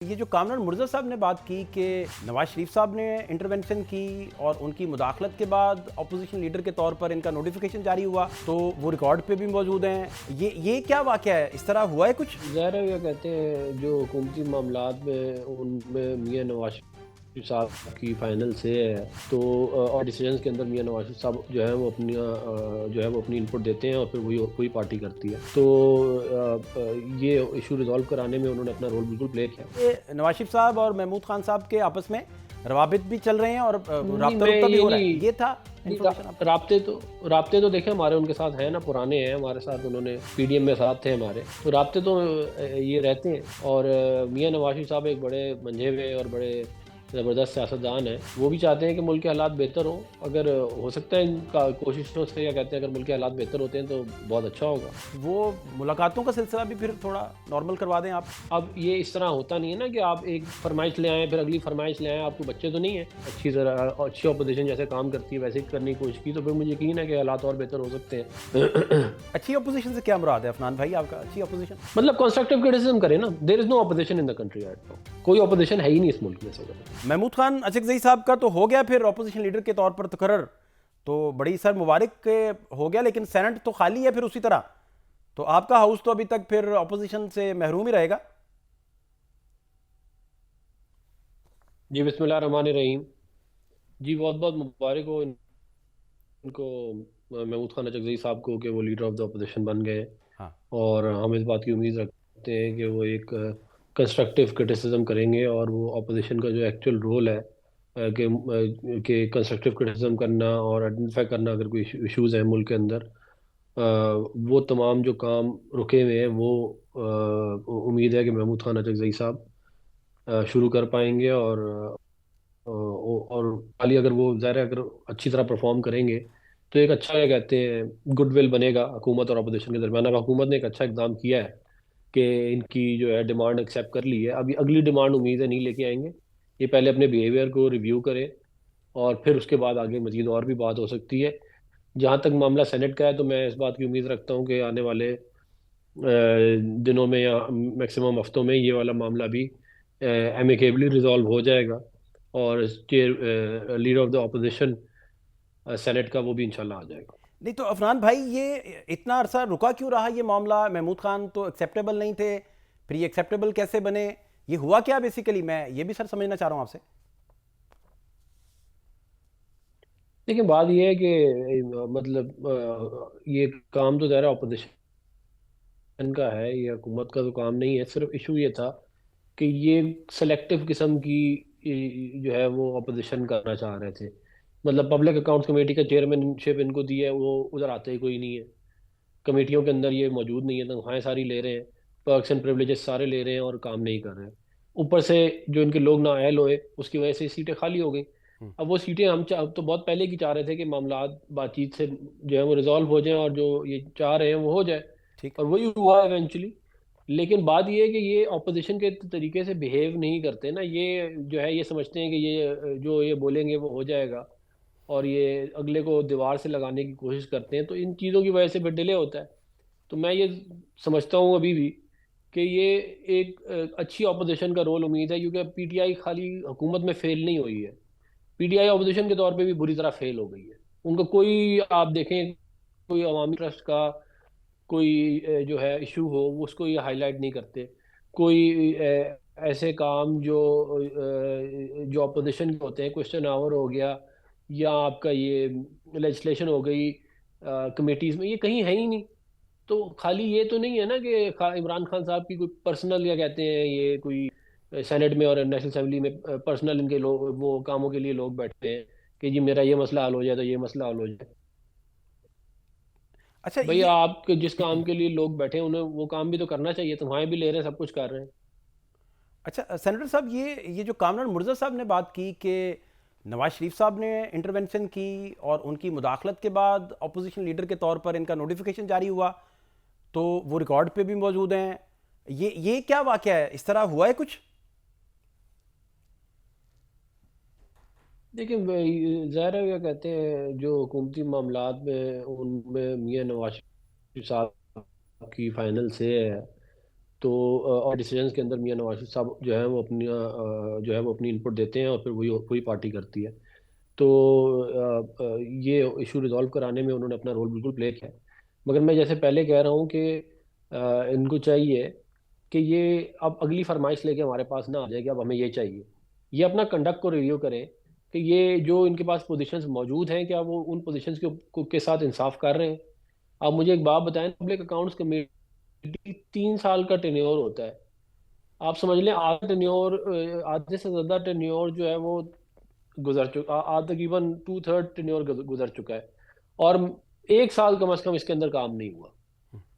ये जो कामरान मुर्जा साहब ने बात की कि नवाज शरीफ साहब ने इंटरवेंशन की और उनकी मुदाखलत के बाद अपोजिशन लीडर के तौर पर इनका नोटिफिकेशन जारी हुआ, तो वो रिकॉर्ड पे भी मौजूद हैं। ये क्या वाकया है? इस तरह हुआ है कुछ? ज़ाहिर है, ये कहते हैं जो हुकूमती मामलात में उनमें मियाँ नवाज शरीफ साहब की फाइनल से है, तो और डिसीजंस के अंदर मियाँ नवाज शरीफ साहब जो है वो अपनी इनपुट देते हैं और फिर वही वही पार्टी करती है। तो ये इशू रिजॉल्व कराने में उन्होंने अपना रोल बिल्कुल प्ले किया। ये नवाज शरीफ साहब और महमूद खान साहब के आपस में रवाबित भी चल रहे हैं और नहीं, राब्ता मैं रुब्ता भी ये हो रहा है, नहीं ये था नहीं इन्फॉर्मेशन आपको? राब्ते तो देखें हमारे उनके साथ हैं ना, पुराने हैं हमारे साथ, उन्होंने पीडीएम में साथ थे हमारे, तो राब्ते तो ये रहते हैं। और मियाँ नवाज शरीफ साहब एक बड़े मंझे हुए और बड़े ज़बरदस्त सियासतदान है। वो भी चाहते हैं कि मुल्क के हालात बेहतर हों। अगर हो सकता है इनका कोशिशों से, या कहते हैं अगर मुल्क के हालात बेहतर होते हैं तो बहुत अच्छा होगा। वो मुलाकातों का सिलसिला भी फिर थोड़ा नॉर्मल करवा दें आप। अब ये इस तरह होता नहीं है ना कि आप एक फरमाइश ले आएँ, फिर अगली फरमाइश ले आएँ। आपको बच्चे तो नहीं हैं। अच्छी अपोज़िशन जैसे काम करती है वैसे ही करने की कोशिश की, तो फिर मुझे यकीन है कि हालात और बेहतर हो सकते हैं। अच्छी अपोजिशन से क्या मुराद है अफनान भाई आपका? अच्छी अपोजिशन मतलब कंस्ट्रक्टिव क्रिटिसिज्म करें ना। There is no opposition in the country right now. कोई अपोज़िशन है ही नहीं इस मुल्क में। महमूद खान अचकज़ई साहब का तो हो गया फिर अपोजिशन लीडर के तौर पर तकर्रर, तो बड़ी सर मुबारक के हो गया, लेकिन सेनेट तो खाली है फिर उसी तरह, तो आपका हाउस तो अभी तक फिर अपोजिशन से महरूम ही रहेगा। जी, बिस्मिल्लाह रहमान रहीम। जी, बहुत बहुत मुबारक हो इनको, महमूद खान अचकज़ई साहब को, कि वो लीडर ऑफ द अपोजिशन बन गए। हाँ। और हम इस बात की उम्मीद रखते हैं कि वो एक कंस्ट्रक्टिव क्रिटिसिज्म करेंगे, और वो अपोजिशन का जो एक्चुअल रोल है कि कंस्ट्रक्टिव क्रिटिसिज्म करना और आइडेंटिफाई करना अगर कोई इश्यूज हैं मुल्क के अंदर, वो तमाम जो काम रुके हुए हैं वो उम्मीद है कि महमूद खान अचकज़ई साहब शुरू कर पाएंगे। और खाली अगर वो ज़ाहिर है अगर अच्छी तरह परफॉर्म करेंगे तो एक अच्छा, क्या कहते हैं, गुडविल बनेगा हुकूमत और अपोजिशन के दरमियान। अब हुकूमत ने एक अच्छा इकदाम किया है कि इनकी जो है डिमांड एक्सेप्ट कर ली है। अभी अगली डिमांड उम्मीद है नहीं लेके आएंगे। ये पहले अपने बिहेवियर को रिव्यू करें और फिर उसके बाद आगे मजीद और भी बात हो सकती है। जहाँ तक मामला सेनेट का है, तो मैं इस बात की उम्मीद रखता हूँ कि आने वाले दिनों में या मैक्सिमम हफ्तों में ये वाला मामला भी एमिकेबली रिजॉल्व हो जाएगा, और chair leader of the opposition senate का वो भी इंशाल्लाह आ जाएगा। नहीं तो अफनान भाई, ये इतना अरसा रुका क्यों रहा ये मामला? महमूद खान तो एक्सेप्टेबल नहीं थे, फिर ये एक्सेप्टेबल कैसे बने? ये हुआ क्या बेसिकली? मैं ये भी सर समझना चाह रहा हूँ आपसे। लेकिन बात ये है कि मतलब ये काम तो ज़रा अपोजिशन का है, ये हुकूमत का तो काम नहीं है। सिर्फ इशू ये था कि ये सेलेक्टिव किस्म की जो है वो अपोजिशन करना चाह रहे थे। मतलब पब्लिक अकाउंट्स कमेटी का चेयरमैनशिप इनको दी है, वो उधर आते ही कोई नहीं है। कमेटियों के अंदर ये मौजूद नहीं है, तनख्वाहें सारी ले रहे हैं, पर्क्स एंड प्रिविलेजेस सारे ले रहे हैं और काम नहीं कर रहे हैं। ऊपर से जो इनके लोग नाअहल हुए उसकी वजह से सीटें खाली हो गई। अब वो सीटें अब तो बहुत पहले की चाह रहे थे कि मामलात बातचीत से जो है वो रिजॉल्व हो जाए और जो ये चाह रहे हैं वो हो जाए, ठीक। और वही हुआ इवेंचुअली। लेकिन बात ये है कि ये ऑपोजिशन के तरीके से बिहेव नहीं करते ना। ये जो है ये समझते हैं कि ये जो ये बोलेंगे वो हो जाएगा, और ये अगले को दीवार से लगाने की कोशिश करते हैं, तो इन चीज़ों की वजह से फिर डिले होता है। तो मैं ये समझता हूँ अभी भी कि ये एक अच्छी अपोजिशन का रोल उम्मीद है, क्योंकि पीटीआई खाली हुकूमत में फेल नहीं हुई है, पीटीआई अपोजिशन के तौर पे भी बुरी तरह फेल हो गई है। उनका कोई, आप देखें, कोई अवामी ट्रस्ट का कोई जो है इशू हो वो उसको ये हाईलाइट नहीं करते। कोई ऐसे काम जो अपोजिशन के होते हैं, क्वेश्चन आवर हो गया या आपका ये लेजिस्लेशन हो गई कमेटीज में, ये कहीं है ही नहीं। तो खाली ये तो नहीं है ना कि इमरान खान साहब की कोई पर्सनल, या कहते हैं ये कोई सेनेट में और नेशनल असेंबली में पर्सनल इनके लोग वो कामों के लिए लोग बैठते हैं कि जी मेरा ये मसला हल हो जाए तो ये मसला हल हो जाए। अच्छा भाई ये आपके जिस काम के लिए लोग बैठे हैं उन्हें वो काम भी तो करना चाहिए। तुम्हारे भी ले रहे हैं, सब कुछ कर रहे हैं। अच्छा सेनेटर साहब, ये जो कामरान मुर्जा साहब ने बात की कि नवाज शरीफ साहब ने इंटरवेंशन की और उनकी मुदाखलत के बाद अपोजिशन लीडर के तौर पर इनका नोटिफिकेशन जारी हुआ, तो वो रिकॉर्ड पे भी मौजूद हैं। ये क्या वाकया है? इस तरह हुआ है कुछ? देखिए ज़ाहिर है, क्या कहते हैं, जो हुकूमती मामलात में उनमें मियाँ नवाज शरीफ साहब की फाइनल से है, तो और डिसीजंस के अंदर मियां नवाज शरीफ साहब जो है वो अपनी जो है वो अपनी इनपुट देते हैं और फिर वही वही पार्टी करती है। तो ये इशू रिजॉल्व कराने में उन्होंने अपना रोल बिल्कुल प्ले किया है। मगर मैं जैसे पहले कह रहा हूँ कि इनको चाहिए कि ये अब अगली फरमाइश लेके हमारे पास ना आ जाए कि अब हमें ये चाहिए। ये अपना कंडक्ट को रिव्यू करें कि ये जो इनके पास पोजीशंस मौजूद हैं क्या वो उन पोजीशंस के साथ इंसाफ कर रहे हैं। आप मुझे एक बात बताएं, पब्लिक अकाउंट्स कमेटी 3 साल का टेन्योर होता है। आप समझ लें आधा टेन्योर, आधे से ज्यादा टेन्योर जो है वो गुजर चुका, तकरीबन 2/3 टेन्योर गुजर चुका है। और 1 साल कम से कम इसके अंदर काम नहीं हुआ।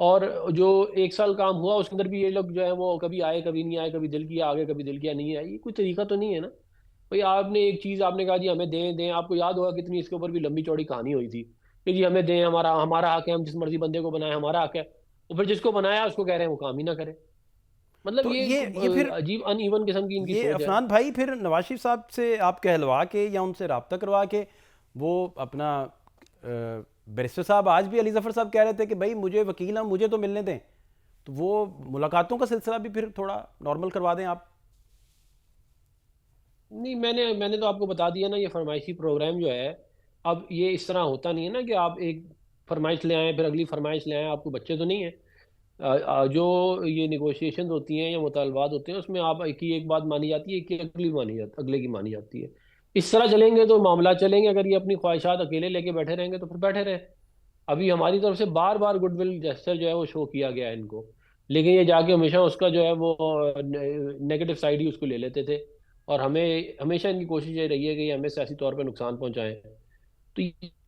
और जो 1 साल काम हुआ उसके अंदर भी ये लोग जो है वो कभी आए कभी नहीं आए, कभी दिल किया आगे कभी दिल किया नहीं आए। ये कोई तरीका तो नहीं है ना भाई। आपने एक चीज आपने कहा जी हमें दें दें, आपको याद होगा कितनी इसके ऊपर भी लंबी चौड़ी कहानी हुई थी कि जी हमें दें, हमारा हमारा हक है, हम जिस मर्जी बंदे को बनाए हमारा हक है। तो फिर जिसको बनाया उसको कह रहे हैं वो काम ही ना करे। मतलब तो ये एक ये फिर अजीब अनइवन किस्म की इनकी ये सोच है। अफनान भाई फिर नवाज शरीफ साहब से आप कहलवा के या उनसे रब्ता करवा के वो अपना बैरिस्टर साहब आज भी अली जफर साहब कह रहे थे कि भाई मुझे वकील हैं मुझे तो मिलने दें, तो वो मुलाकातों का सिलसिला भी फिर थोड़ा नॉर्मल करवा दें आप। नहीं, मैंने मैंने तो आपको बता दिया ना, ये फरमाइशी प्रोग्राम जो है अब ये इस तरह होता नहीं है ना कि आप एक फरमाइश ले आए फिर अगली फरमाइश ले आए। आपको बच्चे तो नहीं है। जो ये निगोशिएशन होती हैं या मुतालबात होते हैं उसमें आप एक ही एक बात मानी जाती है, एक की अगली मानी जाती अगले की मानी जाती है। इस तरह चलेंगे तो मामला चलेंगे। अगर ये अपनी ख्वाहिशात अकेले लेके बैठे रहेंगे तो फिर बैठे रहे। अभी हमारी तरफ से बार बार गुडविल जेस्चर जो है वो शो किया गया है इनको, लेकिन ये जाके हमेशा उसका जो है वो नेगेटिव साइड ही उसको ले लेते थे। और हमें हमेशा इनकी कोशिश ये रही है कि ये हमें सियासी तौर पर नुकसान पहुंचाएं। तो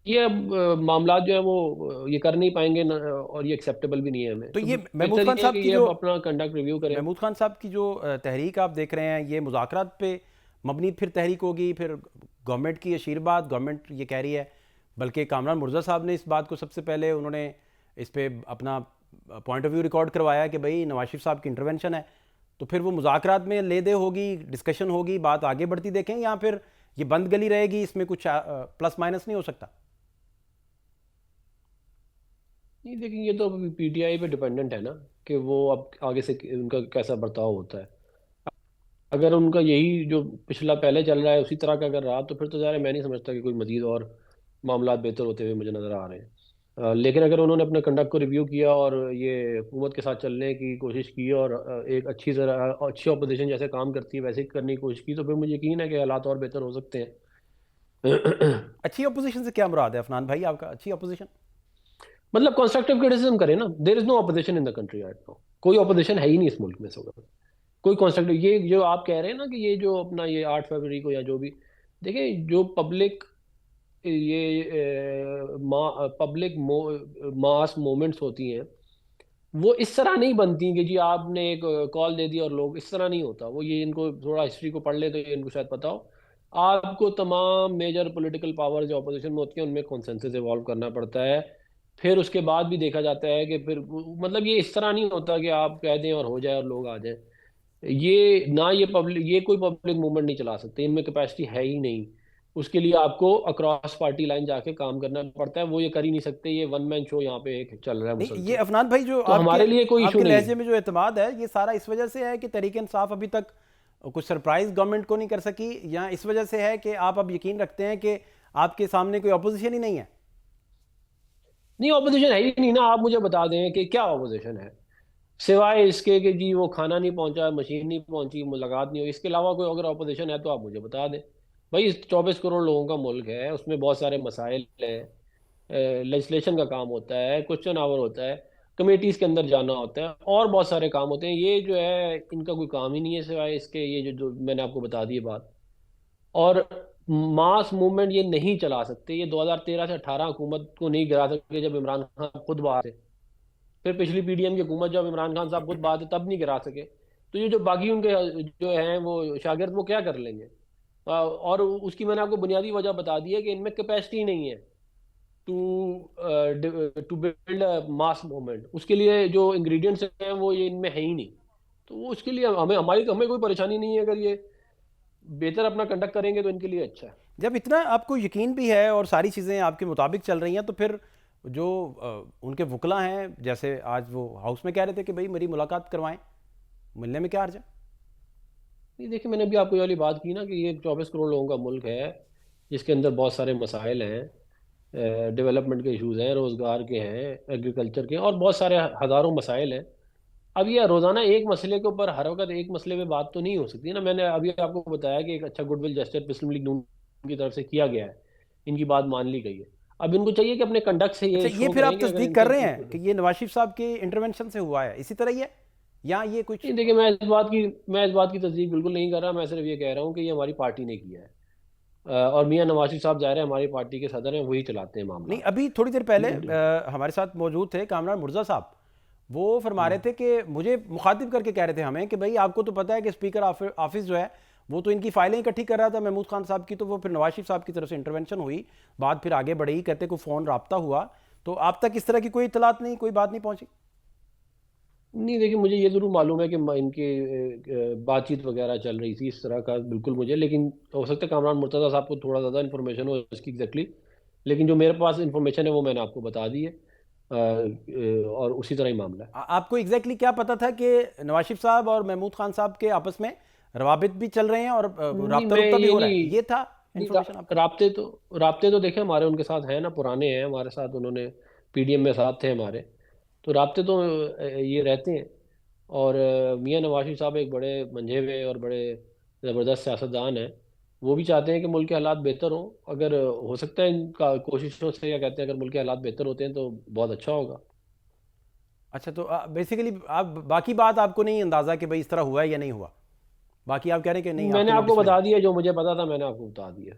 ये अब मामला जो है वो ये कर नहीं पाएंगे न, और ये एक्सेप्टेबल भी नहीं है हमें। तो तो ये महमूद बेहतर खान ये है साहब कि की ये जो अब अपना कंडक्ट रिव्यू करें। महमूद खान साहब की जो तहरीक आप देख रहे हैं ये मुज़ाकरात पे मबनी फिर तहरीक होगी, फिर गवर्नमेंट की आशीर्वाद गवर्नमेंट ये कह रही है, बल्कि कामरान मुर्जा साहब ने इस बात को सबसे पहले उन्होंने इस पे अपना पॉइंट ऑफ व्यू रिकॉर्ड करवाया कि भाई नवाज शरीफ साहब की इंटरवेंशन है। तो फिर वो मुज़ाकरात में ले दे होगी, डिस्कशन होगी, बात आगे बढ़ती देखें, या फिर ये बंद गली रहेगी, इसमें कुछ प्लस माइनस नहीं हो सकता। नहीं, देखिए ये तो पीटीआई पे डिपेंडेंट है ना कि वो अब आगे से उनका कैसा बर्ताव होता है। अगर उनका यही जो पिछला पहले चल रहा है उसी तरह का अगर रहा तो फिर तो ज़ाहिर है मैं नहीं समझता कि कोई मजीद और मामला बेहतर होते हुए मुझे नज़र आ रहे हैं। लेकिन अगर उन्होंने अपने कंडक्ट को रिव्यू किया और ये हुकूमत के साथ चलने की कोशिश की और एक अच्छी अपोजिशन जैसे काम करती है वैसे ही करने की कोशिश की तो फिर मुझे यकीन है कि हालात और बेहतर हो सकते हैं। अच्छी अपोजिशन से क्या मुराद है अफनान भाई आपका, अच्छी अपोजिशन? मतलब कंस्ट्रक्टिव क्रिटिसिज्म करें ना। There is no opposition in the country right now. कोई अपोजिशन है ही नहीं इस मुल्क में। सो कोई कंस्ट्रक्टिव ये जो आप कह रहे हैं ना कि ये जो अपना ये 8 फरवरी को या जो भी, देखिए जो पब्लिक ये पब्लिक मास मूवमेंट्स होती हैं वो इस तरह नहीं बनती कि जी आपने एक कॉल दे दी और लोग, इस तरह नहीं होता वो। ये इनको थोड़ा हिस्ट्री को पढ़ ले तो ये इनको शायद पता हो। आपको तमाम मेजर पॉलिटिकल पावर जो अपोजिशन में होती है उनमें कॉन्सेंसस इवॉल्व करना पड़ता है। फिर उसके बाद भी देखा जाता है कि फिर मतलब ये इस तरह नहीं होता कि आप कह दें और हो जाए और लोग आ जाए। ये ना ये पब्लिक ये कोई पब्लिक मूवमेंट नहीं चला सकते, इनमें कैपेसिटी है ही नहीं। उसके लिए आपको अक्रॉस पार्टी लाइन जाके काम करना पड़ता है, वो ये कर ही नहीं सकते। ये वन मैन शो यहाँ पे एक चल रहा है नहीं, ये मुसलसल। अफनान भाई जो तो आपके हमारे लिए कोई इशू आपके नहीं है। लहजे में जो एतमाद है ये सारा इस वजह से है कि तहरीक इंसाफ अभी तक कुछ सरप्राइज गवर्नमेंट को नहीं कर सकी, या इस वजह से है कि आप अब यकीन रखते हैं कि आपके सामने कोई अपोजिशन ही नहीं है? नहीं, ऑपोजिशन है ही नहीं ना। आप मुझे बता दें कि क्या ऑपोजिशन है सिवाय इसके कि जी वो खाना नहीं पहुंचा, मशीन नहीं पहुंची, मुलाकात नहीं हुई। इसके अलावा कोई अगर ऑपोजिशन है तो आप मुझे बता दें। भाई 24 करोड़ लोगों का मुल्क है, उसमें बहुत सारे मसाइल हैं। लेजिस्लेशन का काम होता है, क्वेश्चन आवर होता है, कमेटीज के अंदर जाना होता है, और बहुत सारे काम होते हैं। ये जो है इनका कोई काम ही नहीं है सिवाय इसके ये जो मैंने आपको बता दी बात। और मास मूवमेंट ये नहीं चला सकते। ये 2013 से 18 हुकूमत को नहीं गिरा सके जब इमरान खान खुद बाहर थे। फिर पिछली पीडीएम की हुकूमत जब इमरान खान साहब खुद बाहर थे तब नहीं गिरा सके। तो ये जो बाकी उनके जो हैं वो शागिर्द वो क्या कर लेंगे। और उसकी मैंने आपको बुनियादी वजह बता दी है कि इनमें कैपेसिटी नहीं है टू बिल्ड मास मूवमेंट। उसके लिए जो इंग्रेडिएंट्स हैं वो ये इनमें है ही नहीं। तो वो उसके लिए हमें कोई परेशानी नहीं है। अगर ये बेहतर अपना कंडक्ट करेंगे तो इनके लिए अच्छा है। जब इतना आपको यकीन भी है और सारी चीज़ें आपके मुताबिक चल रही हैं, तो फिर जो उनके वकला हैं, जैसे आज वो हाउस में कह रहे थे कि भाई मेरी मुलाकात करवाएं, मिलने में क्या हर्ज है? नहीं देखिए, मैंने अभी आपको ये वाली बात की ना कि ये 24 करोड़ लोगों का मुल्क है, जिसके अंदर बहुत सारे मसाइल हैं, डेवलपमेंट के इश्यूज हैं, रोज़गार के हैं, एग्रीकल्चर के, और बहुत सारे हज़ारों मसाइल हैं। अब ये रोज़ाना एक मसले के ऊपर हर वक्त एक मसले पे बात तो नहीं हो सकती ना। मैंने अभी आपको बताया कि एक अच्छा गुडविल जेस्चर मुस्लिम लीग नून की तरफ से किया गया है, इनकी बात मान ली गई है। अब इनको चाहिए कि अपने कंडक्ट से अच्छा, ये ये शो फिर करें आप कि अगर तस्दीक कर इनके रहे हैं कि ये नवाज शरीफ साहब के इंटरवेंशन से हुआ है, इसी तरह ही है, या ये कुछ? नहीं देखिए, मैं इस बात की तस्दीक बिल्कुल नहीं कर रहा। मैं सिर्फ ये कह रहा हूँ कि ये हमारी पार्टी ने किया है। और मियां नवाज शरीफ साहब ज़ाहिर है हमारी पार्टी के सदर हैं, वही चलाते हैं नहीं, मामला। अभी थोड़ी देर पहले हमारे साथ मौजूद थे कामरान मुर्जा साहब। वो फरमा रहे थे कि मुझे मुखातिब करके कह रहे थे हमें कि भाई आपको तो पता है कि स्पीकर ऑफिस जो है वो तो इनकी फाइलें इकट्ठी कर रहा था महमूद खान साहब की, तो वो फिर नवाज शरीफ साहब की तरफ से इंटरवेंशन हुई, बात फिर आगे बढ़ी, कहते को फ़ोन रब्ता हुआ। तो आप तक इस तरह की कोई इतलात नहीं, कोई बात नहीं पहुंची? नहीं देखिए, मुझे ये ज़रूर मालूम है कि इनके बातचीत वगैरह चल रही थी इस तरह का, बिल्कुल मुझे। लेकिन हो सकता है कामरान मुर्तज़ा साहब को थोड़ा ज़्यादा इन्फॉर्मेशन हो इसकी एग्जैक्टली। लेकिन जो मेरे पास इन्फॉर्मेशन है वो मैंने आपको बता दी है। और उसी तरह ही मामला है। आपको एग्जैक्टली क्या पता था कि नवाज शरीफ साहब और महमूद खान साहब के आपस में रवाबित भी चल रहे हैं और नहीं राब्ता मैं रुब्ता भी ये हो रहा है, नहीं ये था नहीं इन्फॉर्मेशन आपको? राब्ते तो देखे हमारे उनके साथ हैं ना, पुराने हैं हमारे साथ, उन्होंने पीडीएम में साथ थे हमारे। तो राब्ते तो ये रहते हैं। और मियां नवाज शरीफ साहब एक बड़े मंझे हुए और बड़े ज़बरदस्त सियासतदान हैं। वो भी चाहते हैं कि मुल्क के हालात बेहतर हों। अगर हो सकता है इनका कोशिशों से, या कहते हैं अगर मुल्क के हालात बेहतर होते हैं तो बहुत अच्छा होगा। अच्छा, तो बेसिकली आप बाकी बात आपको नहीं अंदाज़ा कि भाई इस तरह हुआ है या नहीं हुआ? बाकी आप कह रहे हैं कि नहीं, मैंने आपके आपको नोटिस में नहीं? बता दिया, जो मुझे पता था मैंने आपको बता दिया।